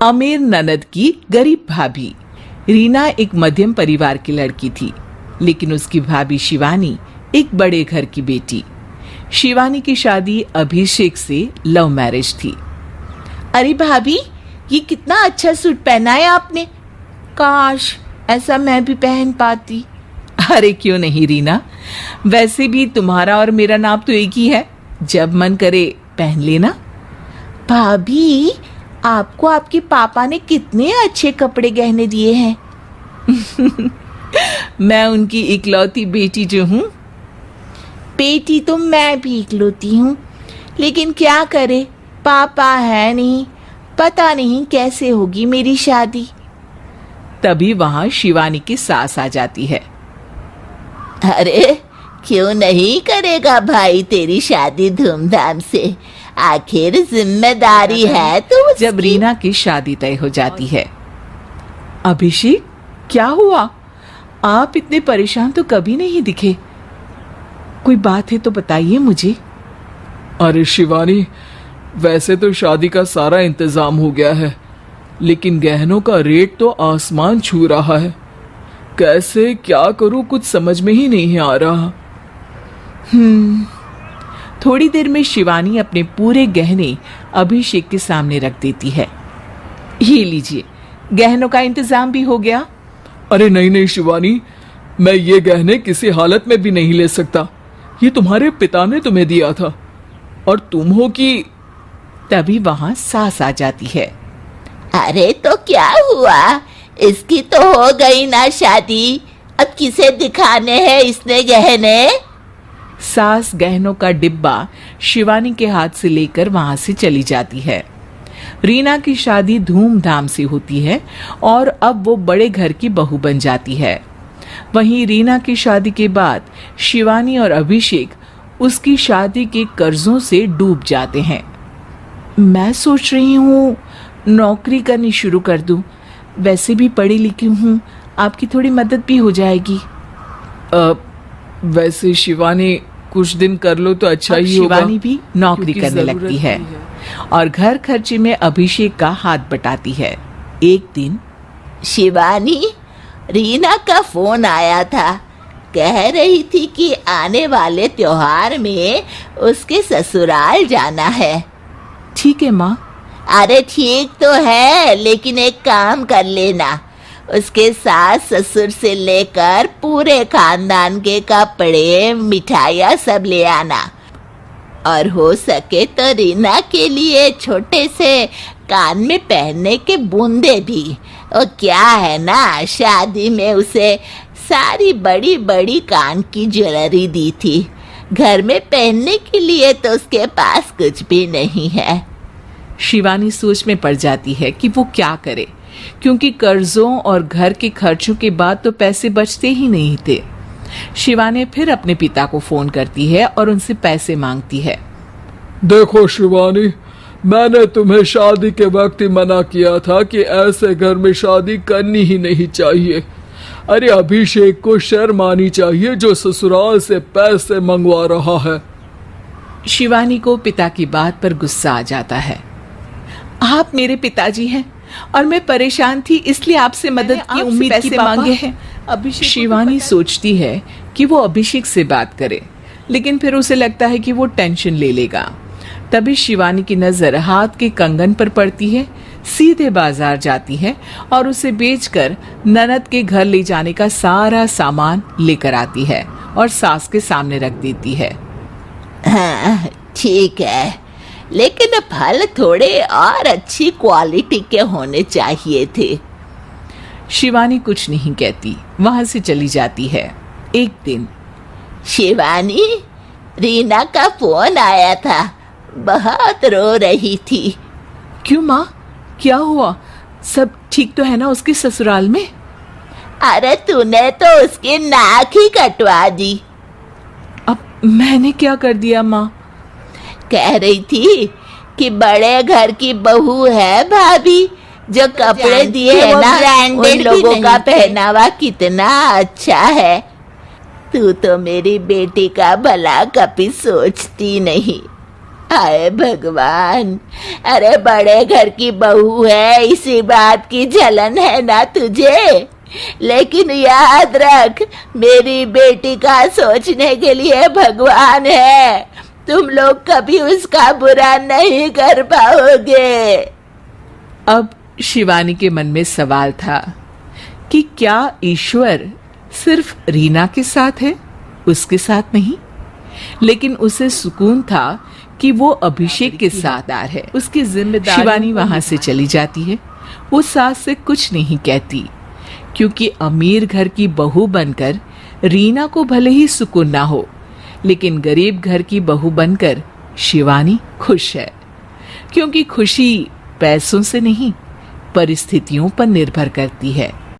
अमीर ननद की गरीब भाभी। रीना एक मध्यम परिवार की लड़की थी, लेकिन उसकी भाभी शिवानी एक बड़े घर की बेटी। शिवानी की शादी अभिषेक से लव मैरिज थी। अरे भाभी, ये कितना अच्छा सूट पहना है आपने। काश ऐसा मैं भी पहन पाती। अरे क्यों नहीं रीना, वैसे भी तुम्हारा और मेरा नाप तो एक ही है, जब मन करे पहन लेना। भाभी, आपको आपके पापा ने कितने अच्छे कपड़े गहने दिए हैं। मैं उनकी इकलौती बेटी जो हूँ। बेटी तो मैं भी इकलौती हूँ, लेकिन क्या करे, पापा है नहीं। पता नहीं कैसे होगी मेरी शादी। तभी वहां शिवानी की सास आ जाती है। अरे क्यों नहीं करेगा भाई तेरी शादी धूमधाम से, आखिर जिम्मेदारी है तो उसकी। जब रीना की शादी तय हो जाती है। अभिषेक, क्या हुआ? आप इतने परेशान तो कभी नहीं दिखे, कोई बात है तो बताइए मुझे। अरे शिवानी, वैसे तो शादी का सारा इंतजाम हो गया है, लेकिन गहनों का रेट तो आसमान छू रहा है। कैसे क्या करूं, कुछ समझ में ही नहीं आ रहा। थोड़ी देर में शिवानी अपने पूरे गहने अभिषेक के सामने रख देती है। ये लीजिए, गहनों का इंतजाम भी हो गया। अरे नहीं नहीं शिवानी, मैं ये गहने किसी हालत में भी नहीं ले सकता। ये तुम्हारे पिता ने तुम्हें दिया था, और तुम हो कि। तभी वहां सास आ जाती है। अरे तो क्या हुआ, इसकी तो हो गई ना शादी, अब किसे दिखाने हैं इसने गहने। सास गहनों का डिब्बा शिवानी के हाथ से लेकर वहां से चली जाती है। रीना की शादी धूमधाम से होती है और अब वो बड़े घर की बहू बन जाती है। वहीं रीना की शादी के बाद शिवानी और अभिषेक उसकी शादी के कर्जों से डूब जाते हैं। मैं सोच रही हूँ नौकरी करनी शुरू कर दूं, वैसे भी पढ़ी लिखी हूँ, आपकी थोड़ी मदद भी हो जाएगी। वैसे शिवानी, कुछ दिन कर लो तो अच्छा ही होगा। शिवानी भी नौकरी करने लगती है और घर खर्चे में अभिषेक का हाथ बटाती है। एक दिन शिवानी, रीना का फोन आया था, कह रही थी कि आने वाले त्योहार में उसके ससुराल जाना है। ठीक है माँ। अरे ठीक तो है, लेकिन एक काम कर लेना, उसके सास ससुर से लेकर पूरे खानदान के कपड़े मिठाइयाँ सब ले आना, और हो सके तो रीना के लिए छोटे से कान में पहनने के बूंदे भी। और क्या है ना, शादी में उसे सारी बड़ी बड़ी कान की ज्वेलरी दी थी, घर में पहनने के लिए तो उसके पास कुछ भी नहीं है। शिवानी सोच में पड़ जाती है कि वो क्या करे, क्योंकि कर्जों और घर के खर्चों के बाद तो पैसे बचते ही नहीं थे। शिवानी फिर अपने पिता को फोन करती है और उनसे पैसे मांगती है। देखो शिवानी, मैंने तुम्हें शादी के वक्त ही मना किया था कि ऐसे घर में शादी करनी ही नहीं चाहिए। अरे अभिषेक को शर्म आनी चाहिए जो ससुराल से पैसे मंगवा रहा है। शिवानी को पिता की बात पर गुस्सा आ जाता है। आप मेरे पिताजी हैं और मैं परेशान थी, इसलिए आपसे मदद की उम्मीद पैसे मांगे हैं। शिवानी सोचती है कि वो अभिषेक से बात करे, लेकिन फिर उसे लगता है कि वो टेंशन ले लेगा। तभी शिवानी की नजर हाथ के कंगन पर पड़ती है, सीधे बाजार जाती है और उसे बेचकर ननद के घर ले जाने का सारा सामान लेकर आती है और सास के सामने रख देती है। हाँ ठीक है, लेकिन फल थोड़े और अच्छी क्वालिटी के होने चाहिए थे। शिवानी कुछ नहीं कहती, वहां से चली जाती है। एक दिन शिवानी, रीना का फोन आया था, बहुत रो रही थी। क्यों माँ, क्या हुआ? सब ठीक तो है ना उसके ससुराल में? अरे तूने तो उसकी नाक ही कटवा दी। अब मैंने क्या कर दिया माँ? कह रही थी कि बड़े घर की बहू है भाभी, जो कपड़े दिए है ना, उन लोगों का पहनावा कितना अच्छा है। तू तो मेरी बेटी का भला कभी सोचती नहीं। हाय भगवान, अरे बड़े घर की बहू है, इसी बात की जलन है ना तुझे? लेकिन याद रख, मेरी बेटी का सोचने के लिए भगवान है, तुम लोग कभी उसका बुरा नहीं कर पाओगे। अब शिवानी के मन में सवाल था कि क्या ईश्वर सिर्फ रीना के साथ है, उसके साथ नहीं? लेकिन उसे सुकून था कि वो अभिषेक के साथ है, उसकी जिम्मेदारी। शिवानी वहां से चली जाती है। वो सास से कुछ नहीं कहती, क्योंकि अमीर घर की बहू बनकर रीना को भले ही सुकून ना हो, लेकिन गरीब घर की बहू बनकर शिवानी खुश है, क्योंकि खुशी पैसों से नहीं, परिस्थितियों पर निर्भर करती है।